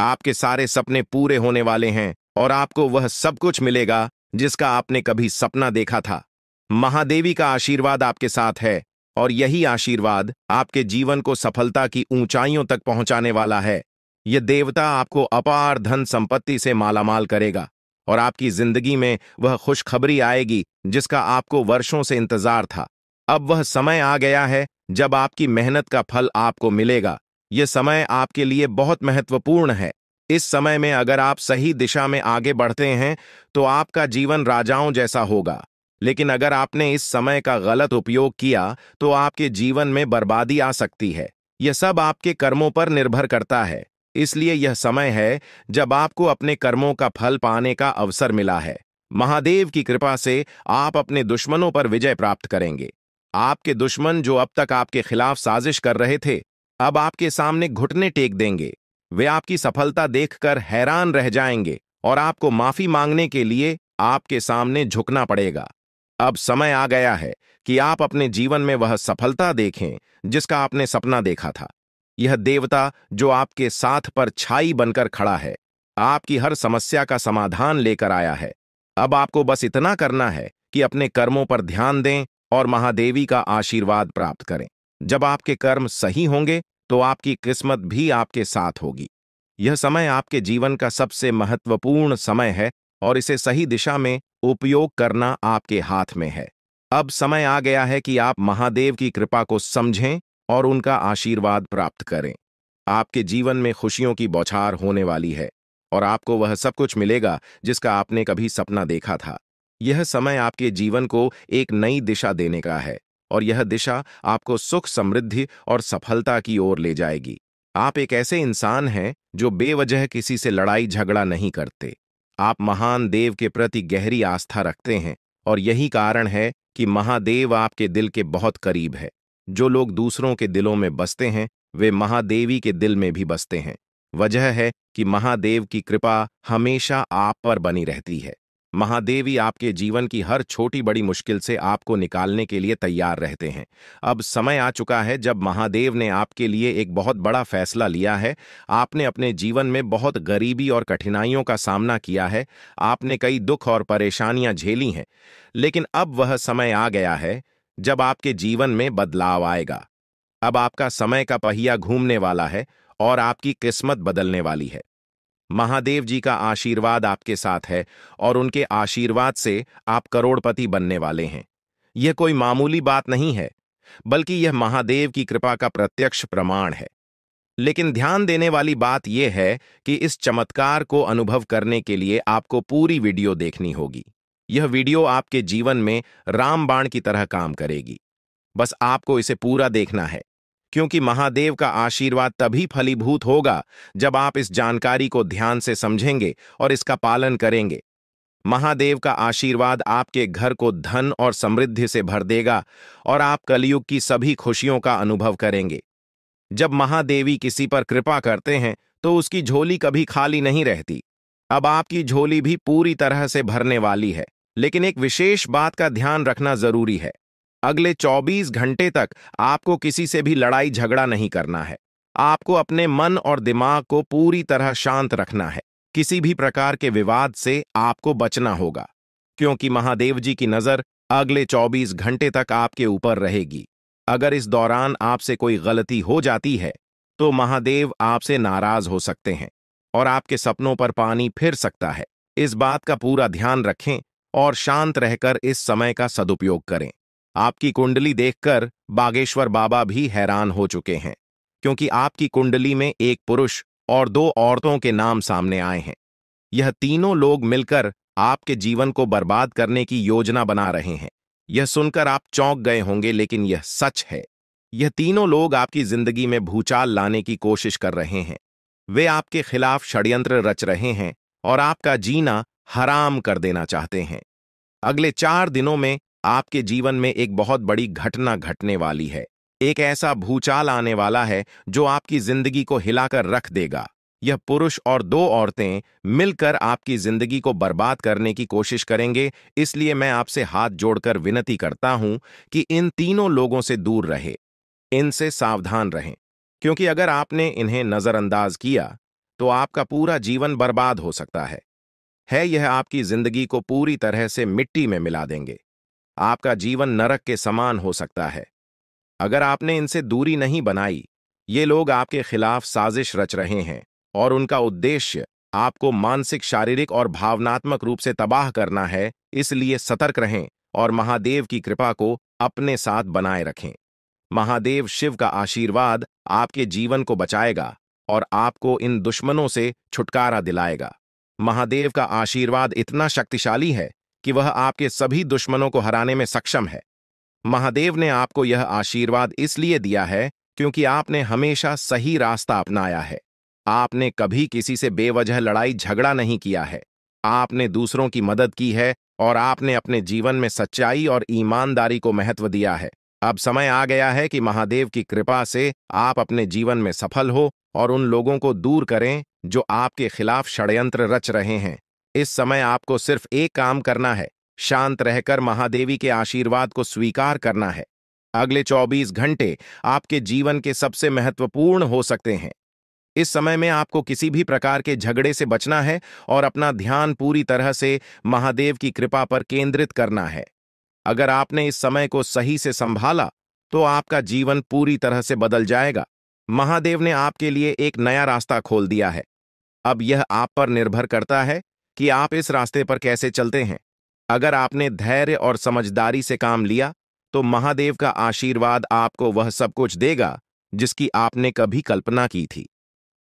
आपके सारे सपने पूरे होने वाले हैं और आपको वह सब कुछ मिलेगा जिसका आपने कभी सपना देखा था। महादेवी का आशीर्वाद आपके साथ है और यही आशीर्वाद आपके जीवन को सफलता की ऊंचाइयों तक पहुंचाने वाला है। यह देवता आपको अपार धन संपत्ति से मालामाल करेगा और आपकी जिंदगी में वह खुशखबरी आएगी जिसका आपको वर्षों से इंतजार था। अब वह समय आ गया है जब आपकी मेहनत का फल आपको मिलेगा। यह समय आपके लिए बहुत महत्वपूर्ण है। इस समय में अगर आप सही दिशा में आगे बढ़ते हैं तो आपका जीवन राजाओं जैसा होगा। लेकिन अगर आपने इस समय का गलत उपयोग किया तो आपके जीवन में बर्बादी आ सकती है। यह सब आपके कर्मों पर निर्भर करता है। इसलिए यह समय है जब आपको अपने कर्मों का फल पाने का अवसर मिला है। महादेव की कृपा से आप अपने दुश्मनों पर विजय प्राप्त करेंगे। आपके दुश्मन जो अब तक आपके खिलाफ साजिश कर रहे थे, अब आपके सामने घुटने टेक देंगे। वे आपकी सफलता देखकर हैरान रह जाएंगे और आपको माफी मांगने के लिए आपके सामने झुकना पड़ेगा। अब समय आ गया है कि आप अपने जीवन में वह सफलता देखें जिसका आपने सपना देखा था। यह देवता जो आपके साथ पर छाई बनकर खड़ा है, आपकी हर समस्या का समाधान लेकर आया है। अब आपको बस इतना करना है कि अपने कर्मों पर ध्यान दें और महादेवी का आशीर्वाद प्राप्त करें। जब आपके कर्म सही होंगे तो आपकी किस्मत भी आपके साथ होगी। यह समय आपके जीवन का सबसे महत्वपूर्ण समय है और इसे सही दिशा में उपयोग करना आपके हाथ में है। अब समय आ गया है कि आप महादेव की कृपा को समझें और उनका आशीर्वाद प्राप्त करें। आपके जीवन में खुशियों की बौछार होने वाली है और आपको वह सब कुछ मिलेगा जिसका आपने कभी सपना देखा था। यह समय आपके जीवन को एक नई दिशा देने का है और यह दिशा आपको सुख, समृद्धि और सफलता की ओर ले जाएगी। आप एक ऐसे इंसान हैं जो बेवजह किसी से लड़ाई झगड़ा नहीं करते। आप महान देव के प्रति गहरी आस्था रखते हैं और यही कारण है कि महादेव आपके दिल के बहुत करीब है। जो लोग दूसरों के दिलों में बसते हैं वे महादेवी के दिल में भी बसते हैं। वजह है कि महादेव की कृपा हमेशा आप पर बनी रहती है। महादेवी आपके जीवन की हर छोटी बड़ी मुश्किल से आपको निकालने के लिए तैयार रहते हैं। अब समय आ चुका है जब महादेव ने आपके लिए एक बहुत बड़ा फैसला लिया है। आपने अपने जीवन में बहुत गरीबी और कठिनाइयों का सामना किया है। आपने कई दुख और परेशानियां झेली हैं। लेकिन अब वह समय आ गया है जब आपके जीवन में बदलाव आएगा। अब आपका समय का पहिया घूमने वाला है और आपकी किस्मत बदलने वाली है। महादेव जी का आशीर्वाद आपके साथ है और उनके आशीर्वाद से आप करोड़पति बनने वाले हैं। यह कोई मामूली बात नहीं है, बल्कि यह महादेव की कृपा का प्रत्यक्ष प्रमाण है। लेकिन ध्यान देने वाली बात यह है कि इस चमत्कार को अनुभव करने के लिए आपको पूरी वीडियो देखनी होगी। यह वीडियो आपके जीवन में रामबाण की तरह काम करेगी। बस आपको इसे पूरा देखना है, क्योंकि महादेव का आशीर्वाद तभी फलीभूत होगा जब आप इस जानकारी को ध्यान से समझेंगे और इसका पालन करेंगे। महादेव का आशीर्वाद आपके घर को धन और समृद्धि से भर देगा और आप कलयुग की सभी खुशियों का अनुभव करेंगे। जब महादेवी किसी पर कृपा करते हैं तो उसकी झोली कभी खाली नहीं रहती। अब आपकी झोली भी पूरी तरह से भरने वाली है। लेकिन एक विशेष बात का ध्यान रखना जरूरी है। अगले 24 घंटे तक आपको किसी से भी लड़ाई झगड़ा नहीं करना है। आपको अपने मन और दिमाग को पूरी तरह शांत रखना है। किसी भी प्रकार के विवाद से आपको बचना होगा, क्योंकि महादेव जी की नजर अगले 24 घंटे तक आपके ऊपर रहेगी। अगर इस दौरान आपसे कोई गलती हो जाती है तो महादेव आपसे नाराज हो सकते हैं और आपके सपनों पर पानी फिर सकता है। इस बात का पूरा ध्यान रखें और शांत रहकर इस समय का सदुपयोग करें। आपकी कुंडली देखकर बागेश्वर बाबा भी हैरान हो चुके हैं, क्योंकि आपकी कुंडली में एक पुरुष और 2 औरतों के नाम सामने आए हैं। यह तीनों लोग मिलकर आपके जीवन को बर्बाद करने की योजना बना रहे हैं। यह सुनकर आप चौंक गए होंगे, लेकिन यह सच है। यह तीनों लोग आपकी जिंदगी में भूचाल लाने की कोशिश कर रहे हैं। वे आपके खिलाफ षड्यंत्र रच रहे हैं और आपका जीना हराम कर देना चाहते हैं। अगले 4 दिनों में आपके जीवन में एक बहुत बड़ी घटना घटने वाली है। एक ऐसा भूचाल आने वाला है जो आपकी जिंदगी को हिलाकर रख देगा। यह पुरुष और 2 औरतें मिलकर आपकी जिंदगी को बर्बाद करने की कोशिश करेंगे। इसलिए मैं आपसे हाथ जोड़कर विनती करता हूं कि इन तीनों लोगों से दूर रहे, इनसे सावधान रहें, क्योंकि अगर आपने इन्हें नजरअंदाज किया तो आपका पूरा जीवन बर्बाद हो सकता है। यह आपकी जिंदगी को पूरी तरह से मिट्टी में मिला देंगे। आपका जीवन नरक के समान हो सकता है अगर आपने इनसे दूरी नहीं बनाई। ये लोग आपके खिलाफ साजिश रच रहे हैं और उनका उद्देश्य आपको मानसिक, शारीरिक और भावनात्मक रूप से तबाह करना है। इसलिए सतर्क रहें और महादेव की कृपा को अपने साथ बनाए रखें। महादेव शिव का आशीर्वाद आपके जीवन को बचाएगा और आपको इन दुश्मनों से छुटकारा दिलाएगा। महादेव का आशीर्वाद इतना शक्तिशाली है कि वह आपके सभी दुश्मनों को हराने में सक्षम है। महादेव ने आपको यह आशीर्वाद इसलिए दिया है क्योंकि आपने हमेशा सही रास्ता अपनाया है। आपने कभी किसी से बेवजह लड़ाई झगड़ा नहीं किया है। आपने दूसरों की मदद की है और आपने अपने जीवन में सच्चाई और ईमानदारी को महत्व दिया है। अब समय आ गया है कि महादेव की कृपा से आप अपने जीवन में सफल हो और उन लोगों को दूर करें जो आपके खिलाफ षड्यंत्र रच रहे हैं। इस समय आपको सिर्फ एक काम करना है, शांत रहकर महादेवी के आशीर्वाद को स्वीकार करना है। अगले 24 घंटे आपके जीवन के सबसे महत्वपूर्ण हो सकते हैं। इस समय में आपको किसी भी प्रकार के झगड़े से बचना है और अपना ध्यान पूरी तरह से महादेव की कृपा पर केंद्रित करना है। अगर आपने इस समय को सही से संभाला तो आपका जीवन पूरी तरह से बदल जाएगा। महादेव ने आपके लिए एक नया रास्ता खोल दिया है। अब यह आप पर निर्भर करता है कि आप इस रास्ते पर कैसे चलते हैं। अगर आपने धैर्य और समझदारी से काम लिया तो महादेव का आशीर्वाद आपको वह सब कुछ देगा जिसकी आपने कभी कल्पना की थी।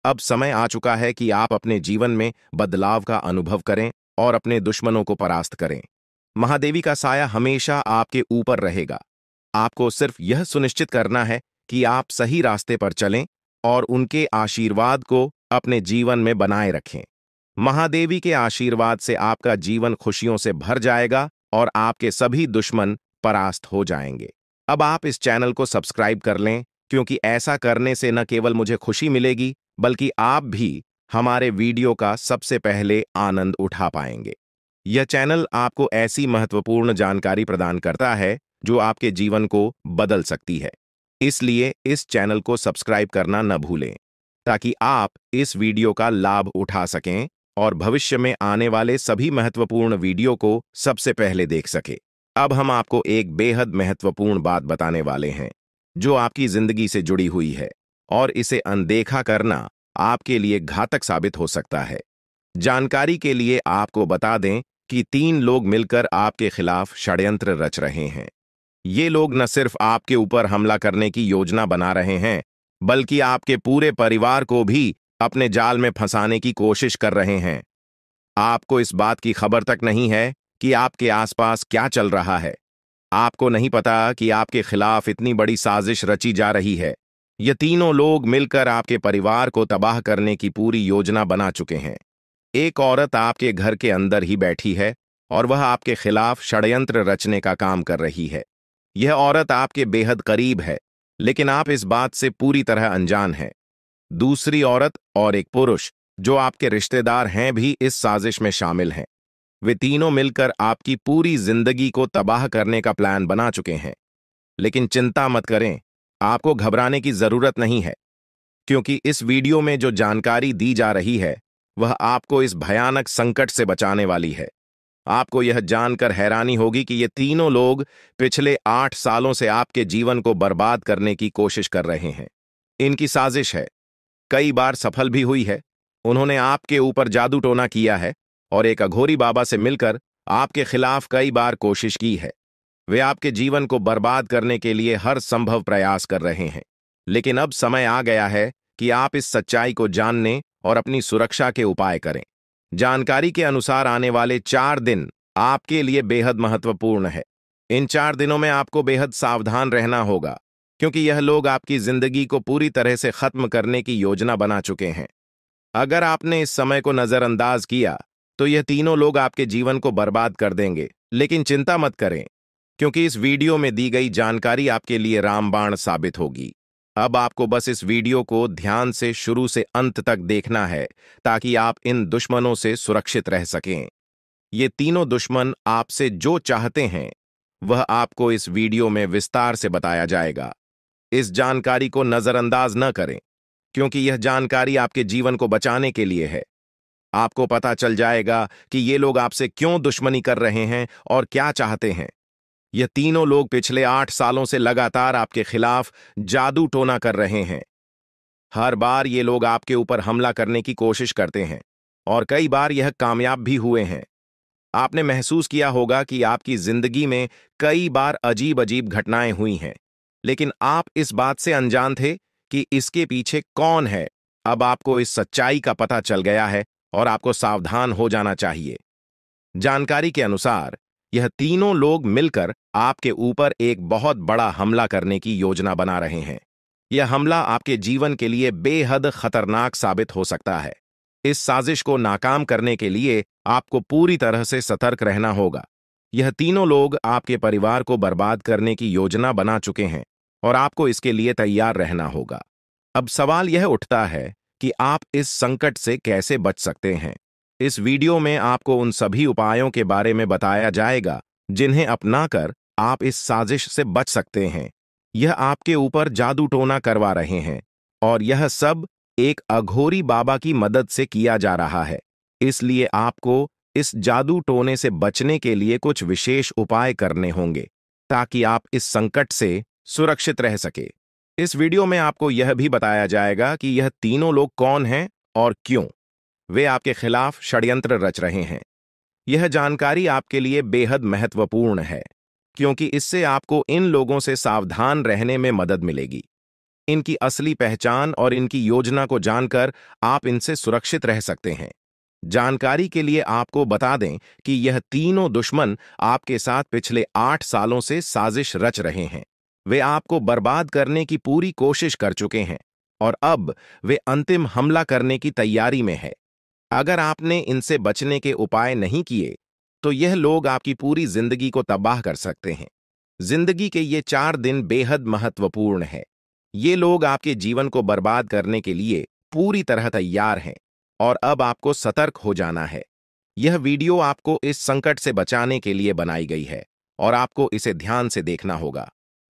अब समय आ चुका है कि आप अपने जीवन में बदलाव का अनुभव करें और अपने दुश्मनों को परास्त करें। महादेवी का साया हमेशा आपके ऊपर रहेगा। आपको सिर्फ यह सुनिश्चित करना है कि आप सही रास्ते पर चलें और उनके आशीर्वाद को अपने जीवन में बनाए रखें। महादेवी के आशीर्वाद से आपका जीवन खुशियों से भर जाएगा और आपके सभी दुश्मन परास्त हो जाएंगे। अब आप इस चैनल को सब्सक्राइब कर लें, क्योंकि ऐसा करने से न केवल मुझे खुशी मिलेगी बल्कि आप भी हमारे वीडियो का सबसे पहले आनंद उठा पाएंगे। यह चैनल आपको ऐसी महत्वपूर्ण जानकारी प्रदान करता है जो आपके जीवन को बदल सकती है। इसलिए इस चैनल को सब्सक्राइब करना न भूलें, ताकि आप इस वीडियो का लाभ उठा सकें और भविष्य में आने वाले सभी महत्वपूर्ण वीडियो को सबसे पहले देख सकें। अब हम आपको एक बेहद महत्वपूर्ण बात बताने वाले हैं, जो आपकी जिंदगी से जुड़ी हुई है, और इसे अनदेखा करना आपके लिए घातक साबित हो सकता है। जानकारी के लिए आपको बता दें कि 3 लोग मिलकर आपके खिलाफ षड्यंत्र रच रहे हैं। ये लोग न सिर्फ आपके ऊपर हमला करने की योजना बना रहे हैं, बल्कि आपके पूरे परिवार को भी अपने जाल में फंसाने की कोशिश कर रहे हैं। आपको इस बात की खबर तक नहीं है कि आपके आसपास क्या चल रहा है। आपको नहीं पता कि आपके खिलाफ इतनी बड़ी साजिश रची जा रही है। ये तीनों लोग मिलकर आपके परिवार को तबाह करने की पूरी योजना बना चुके हैं। एक औरत आपके घर के अंदर ही बैठी है और वह आपके खिलाफ षड्यंत्र रचने का काम कर रही है। यह औरत आपके बेहद करीब है, लेकिन आप इस बात से पूरी तरह अनजान हैं। दूसरी औरत और एक पुरुष जो आपके रिश्तेदार हैं भी इस साजिश में शामिल हैं। वे तीनों मिलकर आपकी पूरी जिंदगी को तबाह करने का प्लान बना चुके हैं। लेकिन चिंता मत करें, आपको घबराने की जरूरत नहीं है, क्योंकि इस वीडियो में जो जानकारी दी जा रही है वह आपको इस भयानक संकट से बचाने वाली है। आपको यह जानकर हैरानी होगी कि ये तीनों लोग पिछले 8 सालों से आपके जीवन को बर्बाद करने की कोशिश कर रहे हैं। इनकी साजिश है, कई बार सफल भी हुई है। उन्होंने आपके ऊपर जादू टोना किया है और एक अघोरी बाबा से मिलकर आपके खिलाफ कई बार कोशिश की है। वे आपके जीवन को बर्बाद करने के लिए हर संभव प्रयास कर रहे हैं। लेकिन अब समय आ गया है कि आप इस सच्चाई को जानने और अपनी सुरक्षा के उपाय करें। जानकारी के अनुसार आने वाले 4 दिन आपके लिए बेहद महत्वपूर्ण है। इन 4 दिनों में आपको बेहद सावधान रहना होगा, क्योंकि यह लोग आपकी जिंदगी को पूरी तरह से खत्म करने की योजना बना चुके हैं। अगर आपने इस समय को नजरअंदाज किया तो यह तीनों लोग आपके जीवन को बर्बाद कर देंगे। लेकिन चिंता मत करें, क्योंकि इस वीडियो में दी गई जानकारी आपके लिए रामबाण साबित होगी। अब आपको बस इस वीडियो को ध्यान से शुरू से अंत तक देखना है, ताकि आप इन दुश्मनों से सुरक्षित रह सकें। ये तीनों दुश्मन आपसे जो चाहते हैं वह आपको इस वीडियो में विस्तार से बताया जाएगा। इस जानकारी को नजरअंदाज न करें, क्योंकि यह जानकारी आपके जीवन को बचाने के लिए है। आपको पता चल जाएगा कि ये लोग आपसे क्यों दुश्मनी कर रहे हैं और क्या चाहते हैं। यह तीनों लोग पिछले 8 सालों से लगातार आपके खिलाफ जादू टोना कर रहे हैं। हर बार ये लोग आपके ऊपर हमला करने की कोशिश करते हैं और कई बार यह कामयाब भी हुए हैं। आपने महसूस किया होगा कि आपकी जिंदगी में कई बार अजीब अजीब घटनाएं हुई हैं, लेकिन आप इस बात से अनजान थे कि इसके पीछे कौन है। अब आपको इस सच्चाई का पता चल गया है और आपको सावधान हो जाना चाहिए। जानकारी के अनुसार यह तीनों लोग मिलकर आपके ऊपर एक बहुत बड़ा हमला करने की योजना बना रहे हैं। यह हमला आपके जीवन के लिए बेहद खतरनाक साबित हो सकता है। इस साजिश को नाकाम करने के लिए आपको पूरी तरह से सतर्क रहना होगा। यह तीनों लोग आपके परिवार को बर्बाद करने की योजना बना चुके हैं और आपको इसके लिए तैयार रहना होगा। अब सवाल यह उठता है कि आप इस संकट से कैसे बच सकते हैं। इस वीडियो में आपको उन सभी उपायों के बारे में बताया जाएगा जिन्हें अपनाकर आप इस साजिश से बच सकते हैं। यह आपके ऊपर जादू टोना करवा रहे हैं और यह सब एक अघोरी बाबा की मदद से किया जा रहा है। इसलिए आपको इस जादू टोने से बचने के लिए कुछ विशेष उपाय करने होंगे, ताकि आप इस संकट से सुरक्षित रह सके। इस वीडियो में आपको यह भी बताया जाएगा कि यह तीनों लोग कौन हैं और क्यों वे आपके खिलाफ षड्यंत्र रच रहे हैं। यह जानकारी आपके लिए बेहद महत्वपूर्ण है, क्योंकि इससे आपको इन लोगों से सावधान रहने में मदद मिलेगी। इनकी असली पहचान और इनकी योजना को जानकर आप इनसे सुरक्षित रह सकते हैं। जानकारी के लिए आपको बता दें कि यह तीनों दुश्मन आपके साथ पिछले 8 सालों से साजिश रच रहे हैं। वे आपको बर्बाद करने की पूरी कोशिश कर चुके हैं और अब वे अंतिम हमला करने की तैयारी में है। अगर आपने इनसे बचने के उपाय नहीं किए तो यह लोग आपकी पूरी जिंदगी को तबाह कर सकते हैं। जिंदगी के ये 4 दिन बेहद महत्वपूर्ण है। ये लोग आपके जीवन को बर्बाद करने के लिए पूरी तरह तैयार हैं और अब आपको सतर्क हो जाना है। यह वीडियो आपको इस संकट से बचाने के लिए बनाई गई है और आपको इसे ध्यान से देखना होगा।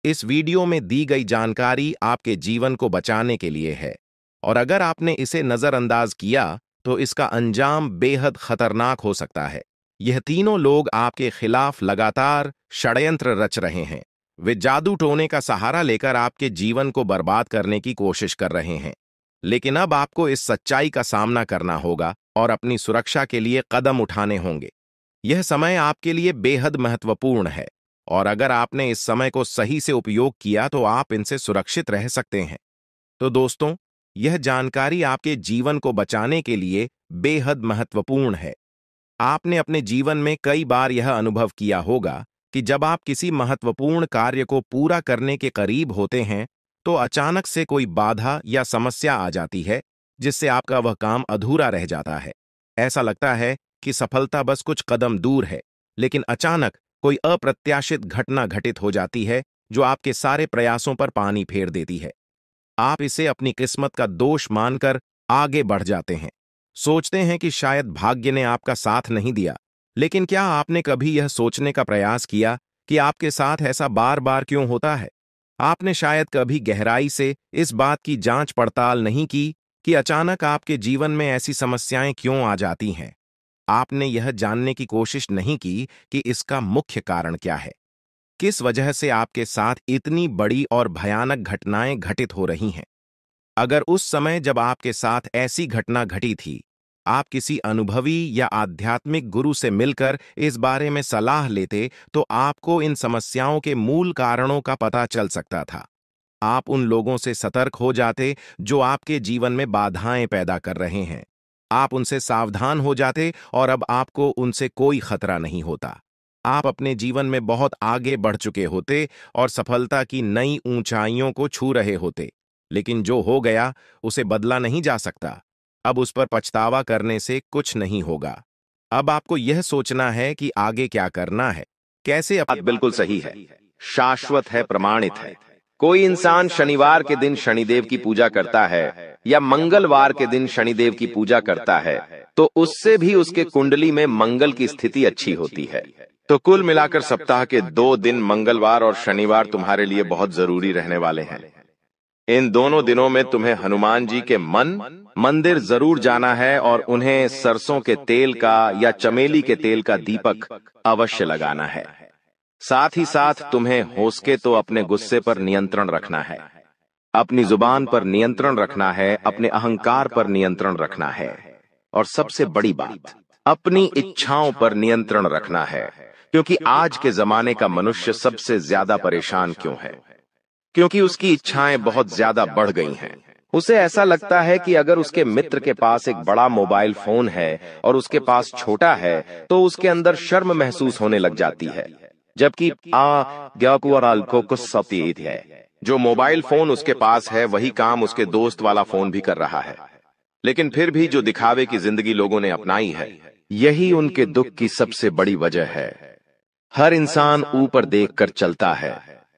इस वीडियो में दी गई जानकारी आपके जीवन को बचाने के लिए है और अगर आपने इसे नजरअंदाज किया तो इसका अंजाम बेहद खतरनाक हो सकता है। यह तीनों लोग आपके खिलाफ लगातार षड्यंत्र रच रहे हैं। वे जादू टोने का सहारा लेकर आपके जीवन को बर्बाद करने की कोशिश कर रहे हैं। लेकिन अब आपको इस सच्चाई का सामना करना होगा और अपनी सुरक्षा के लिए कदम उठाने होंगे। यह समय आपके लिए बेहद महत्वपूर्ण है और अगर आपने इस समय को सही से उपयोग किया तो आप इनसे सुरक्षित रह सकते हैं। तो दोस्तों, यह जानकारी आपके जीवन को बचाने के लिए बेहद महत्वपूर्ण है। आपने अपने जीवन में कई बार यह अनुभव किया होगा कि जब आप किसी महत्वपूर्ण कार्य को पूरा करने के करीब होते हैं तो अचानक से कोई बाधा या समस्या आ जाती है जिससे आपका वह काम अधूरा रह जाता है। ऐसा लगता है कि सफलता बस कुछ कदम दूर है, लेकिन अचानक कोई अप्रत्याशित घटना घटित हो जाती है जो आपके सारे प्रयासों पर पानी फेर देती है। आप इसे अपनी किस्मत का दोष मानकर आगे बढ़ जाते हैं। सोचते हैं कि शायद भाग्य ने आपका साथ नहीं दिया। लेकिन क्या आपने कभी यह सोचने का प्रयास किया कि आपके साथ ऐसा बार बार क्यों होता है? आपने शायद कभी गहराई से इस बात की जांच पड़ताल नहीं की कि अचानक आपके जीवन में ऐसी समस्याएं क्यों आ जाती हैं। आपने यह जानने की कोशिश नहीं की कि इसका मुख्य कारण क्या है। किस वजह से आपके साथ इतनी बड़ी और भयानक घटनाएं घटित हो रही हैं? अगर उस समय जब आपके साथ ऐसी घटना घटी थी, आप किसी अनुभवी या आध्यात्मिक गुरु से मिलकर इस बारे में सलाह लेते तो आपको इन समस्याओं के मूल कारणों का पता चल सकता था। आप उन लोगों से सतर्क हो जाते जो आपके जीवन में बाधाएं पैदा कर रहे हैं। आप उनसे सावधान हो जाते और अब आपको उनसे कोई खतरा नहीं होता। आप अपने जीवन में बहुत आगे बढ़ चुके होते और सफलता की नई ऊंचाइयों को छू रहे होते। लेकिन जो हो गया उसे बदला नहीं जा सकता। अब उस पर पछतावा करने से कुछ नहीं होगा। अब आपको यह सोचना है कि आगे क्या करना है, कैसे। बात बिल्कुल सही है, शाश्वत है, प्रमाणित है। कोई इंसान शनिवार के दिन शनिदेव की पूजा करता है या मंगलवार के दिन शनिदेव की पूजा करता है तो उससे भी उसके कुंडली में मंगल की स्थिति अच्छी होती है। तो कुल मिलाकर सप्ताह के 2 दिन मंगलवार और शनिवार तुम्हारे लिए बहुत जरूरी रहने वाले हैं। इन दोनों दिनों में तुम्हें हनुमान जी के मंदिर जरूर जाना है और उन्हें सरसों के तेल का या चमेली के तेल का दीपक अवश्य लगाना है। साथ ही साथ तुम्हें हो सके तो अपने गुस्से पर नियंत्रण रखना है, अपनी जुबान पर नियंत्रण रखना है, अपने अहंकार पर नियंत्रण रखना है और सबसे बड़ी बात, अपनी इच्छाओं पर नियंत्रण रखना है। क्योंकि आज के जमाने का मनुष्य सबसे ज्यादा परेशान क्यों है? क्योंकि उसकी इच्छाएं बहुत ज्यादा बढ़ गई हैं। उसे ऐसा लगता है कि अगर उसके मित्र के पास एक बड़ा मोबाइल फोन है और उसके पास छोटा है तो उसके अंदर शर्म महसूस होने लग जाती है, जबकि है जो मोबाइल फोन उसके पास है वही काम उसके दोस्त वाला फोन भी कर रहा है। लेकिन फिर भी जो दिखावे की जिंदगी लोगों ने अपनाई है, यही उनके दुख की सबसे बड़ी वजह है। हर इंसान ऊपर देखकर चलता है,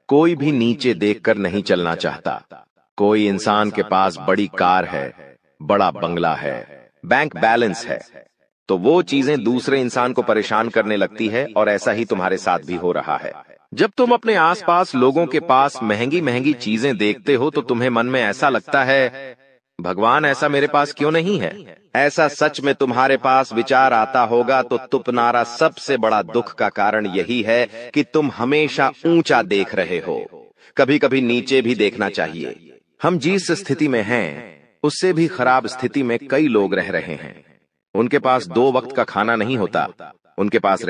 कोई भी नीचे देखकर नहीं चलना चाहता। कोई इंसान के पास बड़ी कार है, बड़ा बंगला है, बैंक बैलेंस है, तो वो चीजें दूसरे इंसान को परेशान करने लगती है और ऐसा ही तुम्हारे साथ भी हो रहा है। जब तुम अपने आसपास लोगों के पास महंगी महंगी चीजें देखते हो तो तुम्हें मन में ऐसा लगता है, भगवान ऐसा मेरे पास क्यों नहीं है? ऐसा सच में तुम्हारे पास विचार आता होगा तो तुम्हारा सबसे बड़ा दुख का कारण यही है कि तुम हमेशा ऊंचा देख रहे हो। कभी कभी नीचे भी देखना चाहिए। हम जिस स्थिति में हैं उससे भी खराब स्थिति में कई लोग रह रहे हैं। उनके पास 2 वक्त का खाना नहीं होता, उनके पास